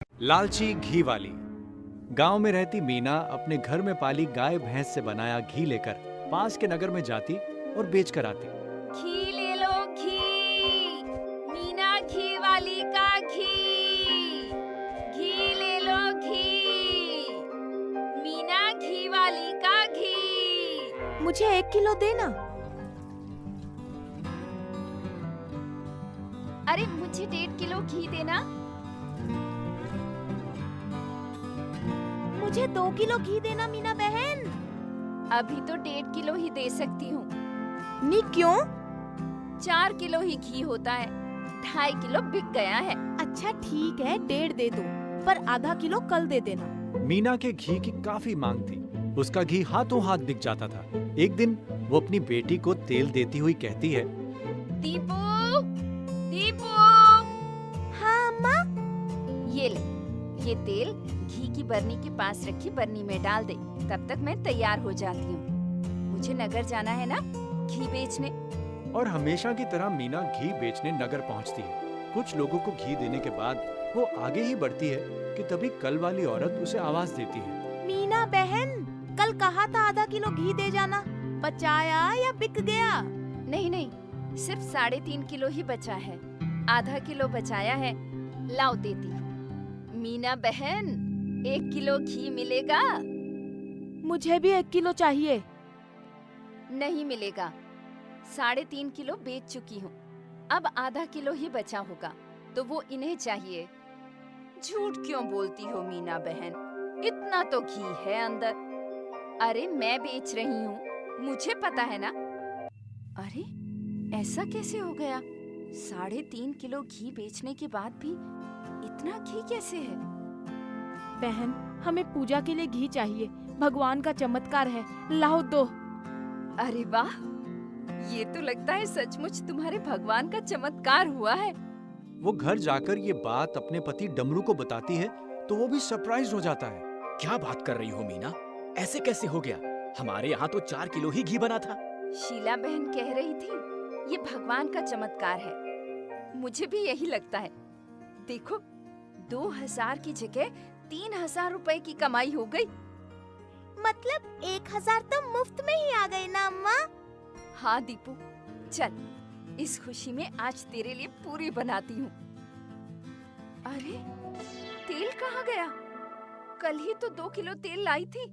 लालची घी वाली। गांव में रहती मीना अपने घर में पाली गाय भैंस से बनाया घी लेकर पास के नगर में जाती और बेच कर आती। घी ले लो घी, मीना घी वाली का घी। घी ले लो घी, मीना घी वाली का घी। मुझे 1 किलो देना। अरे मुझे 1.5 किलो घी देना। मुझे 2 किलो घी देना मीना बहन। अभी तो 1.5 किलो ही दे सकती हूँ। नी क्यों? 4 किलो ही घी होता है, 2.5 किलो बिक गया है। अच्छा ठीक है, 1.5 दे दो, पर आधा किलो कल दे देना। मीना के घी की काफी मांग थी, उसका घी हाथों हाथ बिक जाता था। एक दिन वो अपनी बेटी को तेल देती हुई कहती है, दीपू, दीपू, हाँ अम्मा। ये ले, ये तेल घी की बरनी के पास रखी बरनी में डाल दे, तब तक मैं तैयार हो जाती हूँ। मुझे नगर जाना है ना घी बेचने। और हमेशा की तरह मीना घी बेचने नगर पहुँचती है। कुछ लोगों को घी देने के बाद वो आगे ही बढ़ती है कि तभी कल वाली औरत उसे आवाज देती है, मीना बहन, कल कहा था आधा किलो घी दे जाना, बचाया या बिक गया? नहीं नहीं, सिर्फ 3.5 किलो ही बचा है, आधा किलो बचाया है, लाओ देती। मीना बहन, 1 किलो घी मिलेगा? मुझे भी 1 किलो चाहिए। नहीं मिलेगा, 3.5 किलो बेच चुकी हूँ, अब आधा किलो ही बचा होगा, तो वो इन्हें चाहिए। झूठ क्यों बोलती हो मीना बहन, इतना तो घी है अंदर। अरे मैं बेच रही हूँ, मुझे पता है ना। अरे ऐसा कैसे हो गया? 3.5 किलो घी बेचने के बाद भी इतना घी कैसे है? बहन, हमें पूजा के लिए घी चाहिए, भगवान का चमत्कार है, लाओ दो। अरे वाह, ये तो लगता है सचमुच तुम्हारे भगवान का चमत्कार हुआ है। वो घर जाकर ये बात अपने पति डमरू को बताती है तो वो भी सरप्राइज हो जाता है। क्या बात कर रही हो मीना? ऐसे कैसे हो गया? हमारे यहाँ तो 4 किलो ही घी बना था। शीला बहन कह रही थी ये भगवान का चमत्कार है। मुझे भी यही लगता है। देखो, 2000 की जगह 3000 रुपए की कमाई हो गई। मतलब 1000 तो मुफ्त में ही आ गए ना अम्मा? हाँ दीपू, चल इस खुशी में आज तेरे लिए पूरी बनाती हूँ। अरे तेल कहाँ गया? कल ही तो 2 किलो तेल लाई थी।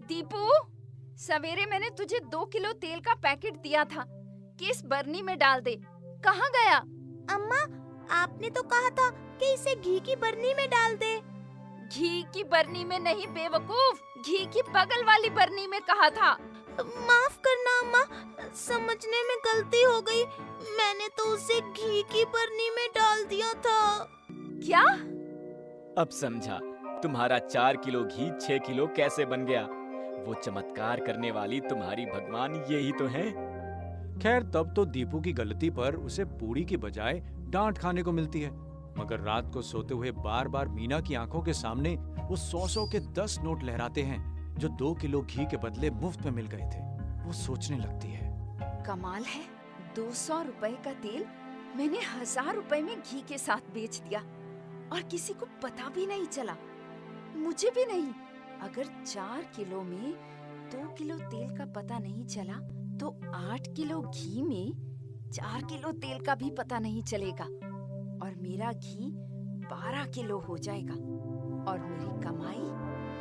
दीपू, सवेरे मैंने तुझे 2 किलो तेल का पैकेट दिया था कि इस बरनी में डाल दे, कहाँ गया? अम्मा, आपने तो कहा था कि इसे घी की बरनी में डाल दे। घी की बरनी में नहीं बेवकूफ, घी की बगल वाली बरनी में कहा था। माफ करना अम्मा, समझने में गलती हो गई, मैंने तो उसे घी की बरनी में डाल दिया था। क्या? अब समझा तुम्हारा 4 किलो घी 6 किलो कैसे बन गया। वो चमत्कार करने वाली तुम्हारी भगवान यही तो है। खैर तब तो दीपू की गलती पर उसे पूरी की बजाय डांट खाने को मिलती है। मगर रात को सोते हुए बार बार मीना की आंखों के सामने वो 100 के 10 नोट लहराते हैं जो 2 किलो घी के बदले मुफ्त में मिल गए थे। वो सोचने लगती है, कमाल है, 200 रुपए का तेल मैंने 1000 रुपए में घी के साथ बेच दिया और किसी को पता भी नहीं चला, मुझे भी नहीं। अगर 4 किलो में 2 किलो तेल का पता नहीं चला तो 8 किलो घी में 4 किलो तेल का भी पता नहीं चलेगा और मेरा घी 12 किलो हो जाएगा और मेरी कमाई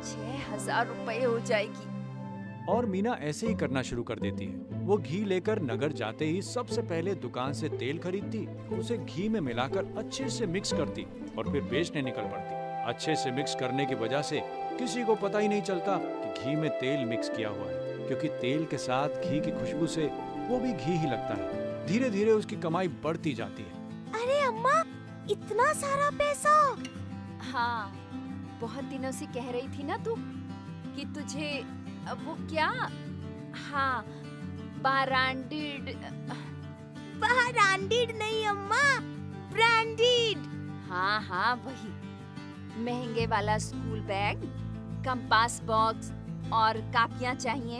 6000 रुपए हो जाएगी। और मीना ऐसे ही करना शुरू कर देती है। वो घी लेकर नगर जाते ही सबसे पहले दुकान से तेल खरीदती, उसे घी में मिलाकर अच्छे से मिक्स करती और फिर बेचने निकल पड़ती। अच्छे से मिक्स करने की वजह से किसी को पता ही नहीं चलता कि घी में तेल मिक्स किया हुआ है, क्योंकि तेल के साथ घी की खुशबू से वो भी घी ही लगता है। धीरे धीरे उसकी कमाई बढ़ती जाती है। अरे अम्मा, इतना सारा पैसा! हाँ, बहुत दिनों से कह रही थी ना तू कि तुझे वो क्या, हाँ, ब्रांडेड नहीं अम्मा, ब्रांडेड। हाँ हाँ वही, महंगे वाला स्कूल बैग, कंपास बॉक्स और कापियाँ चाहिए।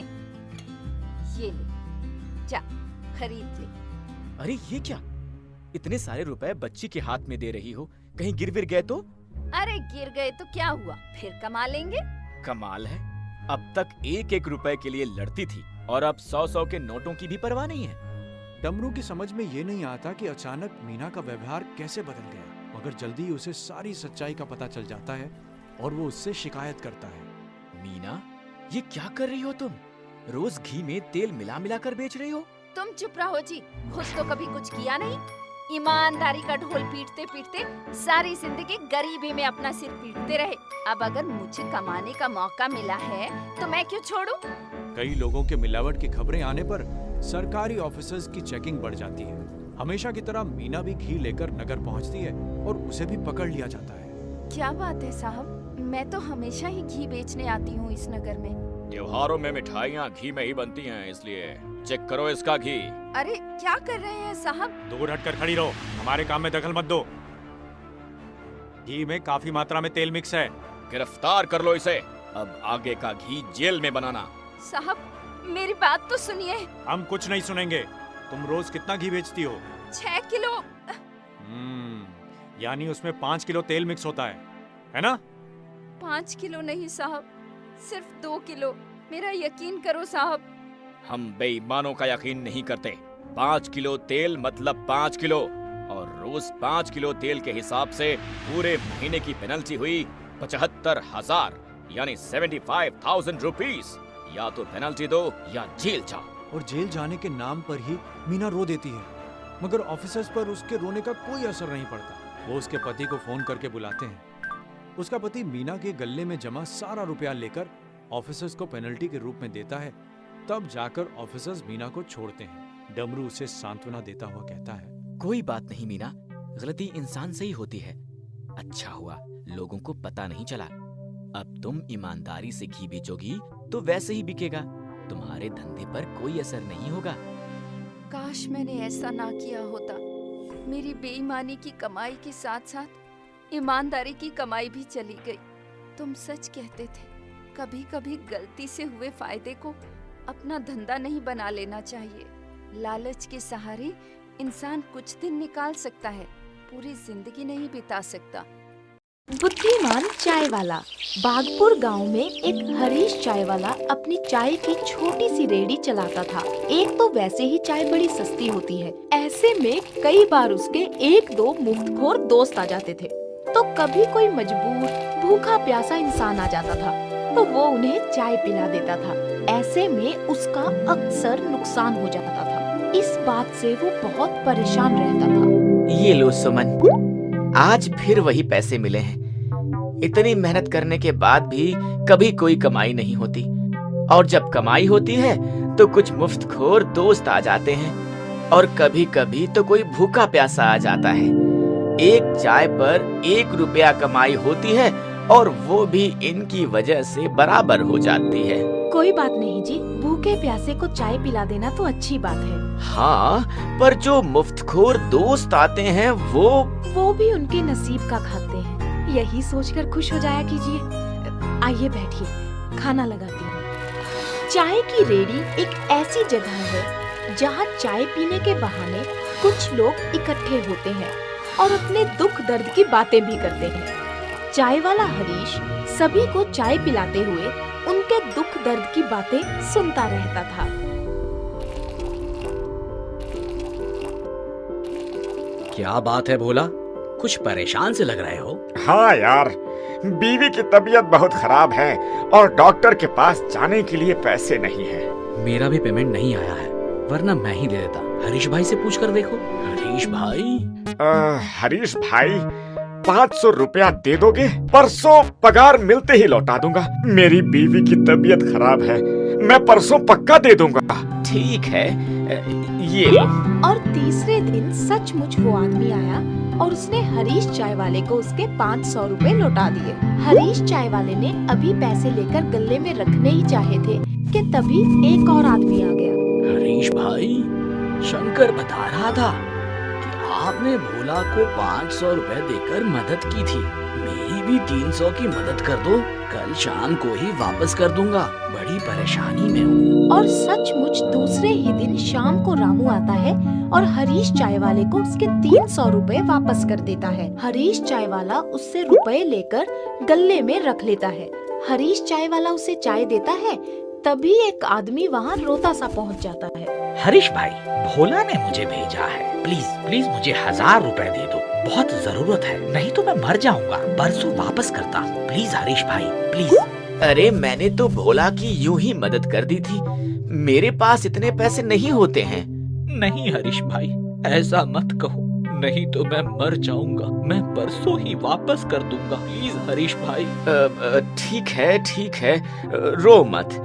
ये ले, जा खरीद ले। अरे ये क्या? इतने सारे रुपए बच्ची के हाथ में दे रही हो कहीं गिर विर गए तो? अरे गिर गए तो क्या हुआ, फिर कमा लेंगे। कमाल है, अब तक 1-1 रुपए के लिए लड़ती थी और अब 100-100 के नोटों की भी परवाह नहीं है। डमरू की समझ में ये नहीं आता कि अचानक मीना का व्यवहार कैसे बदल गया, मगर जल्दी ही उसे सारी सच्चाई का पता चल जाता है और वो उससे शिकायत करता है। मीना, ये क्या कर रही हो तुम? रोज घी में तेल मिला मिला कर बेच रही हो। तुम चुप रहो जी, खुद तो कभी कुछ किया नहीं। ईमानदारी का ढोल पीटते पीटते सारी जिंदगी गरीबी में अपना सिर पीटते रहे। अब अगर मुझे कमाने का मौका मिला है तो मैं क्यों छोड़ूं? कई लोगों के मिलावट की खबरें आने पर सरकारी ऑफिसर्स की चेकिंग बढ़ जाती है। हमेशा की तरह मीना भी घी लेकर नगर पहुंचती है और उसे भी पकड़ लिया जाता है। क्या बात है साहब, मैं तो हमेशा ही घी बेचने आती हूँ इस नगर में। त्योहारों में मिठाइयाँ घी में ही बनती हैं, इसलिए चेक करो इसका घी। अरे क्या कर रहे हैं साहब? दूर हटकर खड़ी रहो, हमारे काम में दखल मत दो। घी में काफी मात्रा में तेल मिक्स है। गिरफ्तार कर लो इसे। अब आगे का घी जेल में बनाना। साहब मेरी बात तो सुनिए। हम कुछ नहीं सुनेंगे। तुम रोज कितना घी बेचती हो? 6 किलो। यानी उसमें 5 किलो तेल मिक्स होता है ना? 5 किलो नहीं साहब, सिर्फ 2 किलो। मेरा यकीन करो साहब। हम बेईमानों का यकीन नहीं करते। 5 किलो तेल मतलब 5 किलो, और रोज 5 किलो तेल के हिसाब से पूरे महीने की पेनल्टी हुई 75,000 यानी 75,000 रुपीस। या तो पेनल्टी दो या जेल जाओ। और जेल जाने के नाम पर ही मीना रो देती है, मगर ऑफिसर्स पर उसके रोने का कोई असर नहीं पड़ता। वो उसके पति को फोन करके बुलाते हैं। उसका पति मीना के गले में जमा सारा रुपया लेकर ऑफिसर्स को पेनल्टी के रूप में देता है। तब जाकर ऑफिसर्स मीना को छोड़ते हैं। डमरू उसे सांत्वना देता हुआ कहता है, कोई बात नहीं मीना, गलती इंसान से ही होती है। अच्छा हुआ लोगों को पता नहीं चला। अब तुम ईमानदारी से घी बेचोगी तो वैसे ही बिकेगा, तुम्हारे धंधे पर कोई असर नहीं होगा। काश मैंने ऐसा ना किया होता। मेरी बेईमानी की कमाई के साथ साथ ईमानदारी की कमाई भी चली गई। तुम सच कहते थे, कभी कभी गलती से हुए फायदे को अपना धंधा नहीं बना लेना चाहिए। लालच के सहारे इंसान कुछ दिन निकाल सकता है, पूरी जिंदगी नहीं बिता सकता। बुद्धिमान चाय वाला। बागपुर गांव में एक हरीश चाय वाला अपनी चाय की छोटी सी रेहड़ी चलाता था। एक तो वैसे ही चाय बड़ी सस्ती होती है, ऐसे में कई बार उसके 1-2 मुफ्तखोर दोस्त आ जाते थे। तो कभी कोई मजबूर भूखा प्यासा इंसान आ जाता था तो वो उन्हें चाय पिला देता था। ऐसे में उसका अक्सर नुकसान हो जाता था। इस बात से वो बहुत परेशान रहता था। ये लो सुमन, आज फिर वही पैसे मिले हैं। इतनी मेहनत करने के बाद भी कभी कोई कमाई नहीं होती, और जब कमाई होती है तो कुछ मुफ्तखोर दोस्त आ जाते हैं, और कभी कभी तो कोई भूखा प्यासा आ जाता है। एक चाय पर 1 रुपया कमाई होती है और वो भी इनकी वजह से बराबर हो जाती है। कोई बात नहीं जी, भूखे प्यासे को चाय पिला देना तो अच्छी बात है। हाँ, पर जो मुफ्तखोर दोस्त आते हैं वो भी उनके नसीब का खाते हैं। यही सोचकर खुश हो जाया कीजिए। आइए बैठिए, खाना लगाती हूँ। चाय की रेहड़ी एक ऐसी जगह है जहाँ चाय पीने के बहाने कुछ लोग इकट्ठे होते हैं और अपने दुख दर्द की बातें भी करते हैं। चाय वाला हरीश सभी को चाय पिलाते हुए उनके दुख दर्द की बातें सुनता रहता था। क्या बात है भोला, कुछ परेशान से लग रहे हो? हाँ यार, बीवी की तबीयत बहुत खराब है और डॉक्टर के पास जाने के लिए पैसे नहीं है। मेरा भी पेमेंट नहीं आया है, वरना मैं ही दे देता। हरीश भाई से पूछ कर देखो। हरीश भाई? हरीश भाई, 500 रुपया दे दोगे? परसों पगार मिलते ही लौटा दूंगा। मेरी बीवी की तबीयत खराब है, मैं परसों पक्का दे दूंगा। ठीक है, ये लो। और तीसरे दिन सचमुच वो आदमी आया और उसने हरीश चाय वाले को उसके 500 रुपए लौटा दिए। हरीश चाय वाले ने अभी पैसे लेकर गले में रखने ही चाहे थे कि तभी एक और आदमी आ गया। हरीश भाई, शंकर बता रहा था कि आपने भोला को 500 रुपए देकर मदद की थी। मेरी भी 300 की मदद कर दो, कल शाम को ही वापस कर दूंगा, बड़ी परेशानी में हूँ। और सचमुच दूसरे ही दिन शाम को रामू आता है और हरीश चाय वाले को उसके 300 रुपए वापस कर देता है। हरीश चाय वाला उससे रुपए लेकर गल्ले में रख लेता है। हरीश चाय वाला उसे चाय देता है, तभी एक आदमी वहाँ रोता सा पहुँच जाता है। हरीश भाई, भोला ने मुझे भेजा है, प्लीज प्लीज मुझे 1000 रुपए दे दो, बहुत जरूरत है, नहीं तो मैं मर जाऊंगा, परसों वापस करता हूँ, प्लीज हरीश भाई प्लीज। अरे मैंने तो भोला की यूं ही मदद कर दी थी, मेरे पास इतने पैसे नहीं होते हैं। नहीं हरीश भाई, ऐसा मत कहो, नहीं तो मैं मर जाऊंगा, मैं परसों ही वापस कर दूंगा, प्लीज हरीश भाई। ठीक है, रो मत,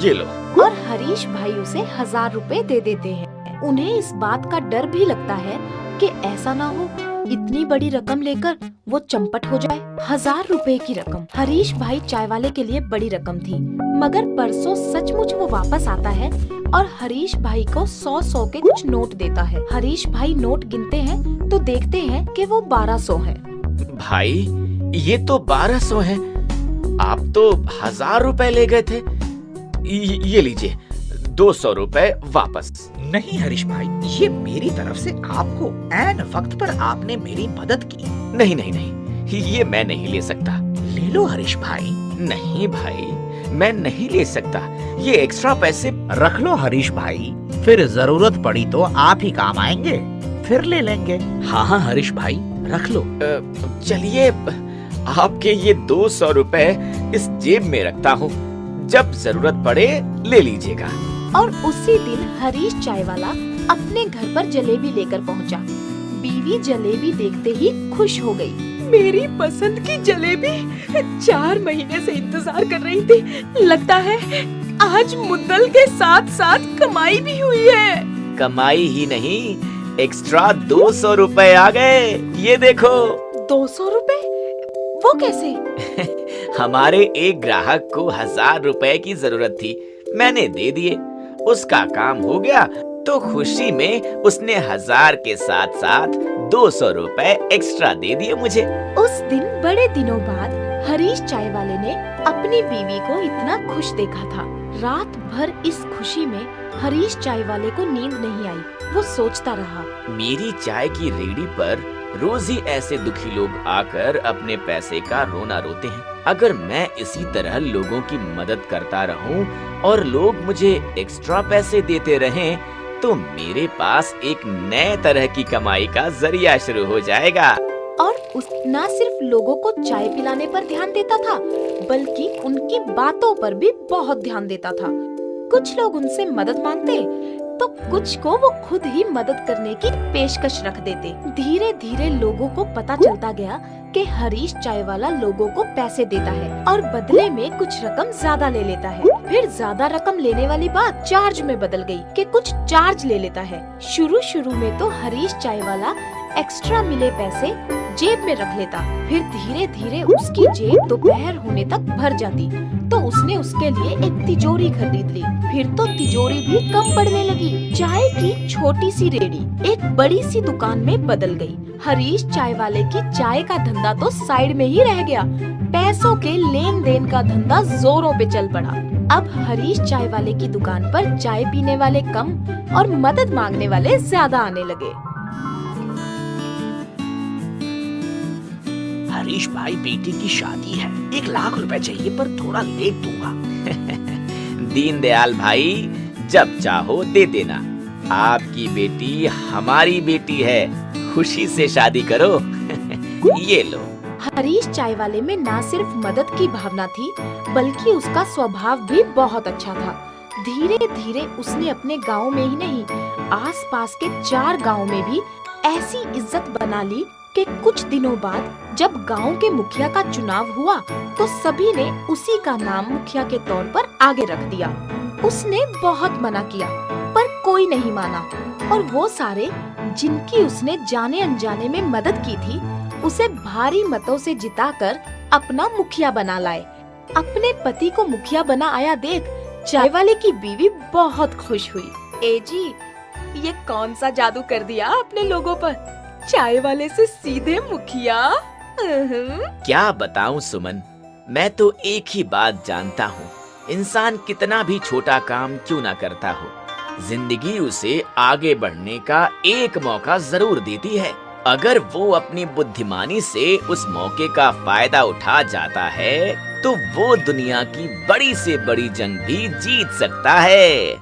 ये लो। और हरीश भाई उसे 1000 रुपए दे देते हैं। उन्हें इस बात का डर भी लगता है कि ऐसा ना हो इतनी बड़ी रकम लेकर वो चंपट हो जाए। 1000 रुपए की रकम हरीश भाई चाय वाले के लिए बड़ी रकम थी, मगर परसों सचमुच वो वापस आता है और हरीश भाई को 100 के कुछ नोट देता है। हरीश भाई नोट गिनते हैं तो देखते हैं कि वो 1200 है। भाई ये तो 1200 है, आप तो 1000 रुपए ले गए थे, ये लीजिए 200 रुपए वापस। नहीं हरीश भाई, ये मेरी तरफ से आपको, ऐन वक्त पर आपने मेरी मदद की। नहीं, ये मैं नहीं ले सकता। ले लो हरीश भाई। नहीं भाई, मैं नहीं ले सकता, ये एक्स्ट्रा पैसे। रख लो हरीश भाई, फिर जरूरत पड़ी तो आप ही काम आएंगे, फिर ले लेंगे। हाँ हरीश भाई, रख लो। चलिए आपके ये 200 रुपए इस जेब में रखता हूँ, जब जरूरत पड़े ले लीजिएगा। और उसी दिन हरीश चाय वाला अपने घर पर जलेबी लेकर पहुंचा। बीवी जलेबी देखते ही खुश हो गई। मेरी पसंद की जलेबी 4 महीने से इंतजार कर रही थी, लगता है आज मुद्दल के साथ साथ कमाई भी हुई है। कमाई ही नहीं, एक्स्ट्रा 200 रुपए आ गए, ये देखो। 200 रुपए? वो कैसे? हमारे एक ग्राहक को 1000 रुपए की जरूरत थी, मैंने दे दिए, उसका काम हो गया, तो खुशी में उसने 1000 के साथ साथ 200 रुपए एक्स्ट्रा दे दिए मुझे। उस दिन बड़े दिनों बाद हरीश चाय वाले ने अपनी बीवी को इतना खुश देखा था। रात भर इस खुशी में हरीश चाय वाले को नींद नहीं आई। वो सोचता रहा, मेरी चाय की रेहड़ी पर रोज ही ऐसे दुखी लोग आकर अपने पैसे का रोना रोते हैं। अगर मैं इसी तरह लोगों की मदद करता रहूं और लोग मुझे एक्स्ट्रा पैसे देते रहें, तो मेरे पास एक नए तरह की कमाई का जरिया शुरू हो जाएगा। और उस न सिर्फ लोगों को चाय पिलाने पर ध्यान देता था, बल्कि उनकी बातों पर भी बहुत ध्यान देता था। कुछ लोग उनसे मदद मांगते तो कुछ को वो खुद ही मदद करने की पेशकश रख देते। धीरे धीरे लोगों को पता चलता गया कि हरीश चाय वाला लोगों को पैसे देता है और बदले में कुछ रकम ज्यादा ले लेता है। फिर ज्यादा रकम लेने वाली बात चार्ज में बदल गई कि कुछ चार्ज ले लेता है। शुरू में तो हरीश चाय वाला एक्स्ट्रा मिले पैसे जेब में रख लेता, फिर धीरे धीरे उसकी जेब दोपहर होने तक भर जाती, तो उसने उसके लिए एक तिजोरी खरीद ली। फिर तो तिजोरी भी कम पड़ने लगी। चाय की छोटी सी रेहड़ी एक बड़ी सी दुकान में बदल गई। हरीश चाय वाले की चाय का धंधा तो साइड में ही रह गया, पैसों के लेन देन का धंधा जोरों पे चल पड़ा। अब हरीश चाय वाले की दुकान पर चाय पीने वाले कम और मदद मांगने वाले ज्यादा आने लगे। हरीश भाई, बेटी की शादी है, 1 लाख रुपए चाहिए, पर थोड़ा लेट दूंगा। दीनदयाल भाई, जब चाहो दे देना, आपकी बेटी हमारी बेटी है, खुशी से शादी करो। ये लो। हरीश चाय वाले में न सिर्फ मदद की भावना थी, बल्कि उसका स्वभाव भी बहुत अच्छा था। धीरे धीरे उसने अपने गांव में ही नहीं, आसपास के 4 गांव में भी ऐसी इज्जत बना ली कि कुछ दिनों बाद जब गांव के मुखिया का चुनाव हुआ, तो सभी ने उसी का नाम मुखिया के तौर पर आगे रख दिया। उसने बहुत मना किया, पर कोई नहीं माना, और वो सारे जिनकी उसने जाने अनजाने में मदद की थी, उसे भारी मतों से जिताकर अपना मुखिया बना लाए। अपने पति को मुखिया बना आया देख चाय वाले की बीवी बहुत खुश हुई। ए जी, ये कौन सा जादू कर दिया आपने लोगों पर? चाय वाले से सीधे मुखिया। क्या बताऊं सुमन, मैं तो एक ही बात जानता हूँ, इंसान कितना भी छोटा काम क्यों ना करता हो, जिंदगी उसे आगे बढ़ने का एक मौका जरूर देती है। अगर वो अपनी बुद्धिमानी से उस मौके का फायदा उठा जाता है तो वो दुनिया की बड़ी से बड़ी जंग भी जीत सकता है।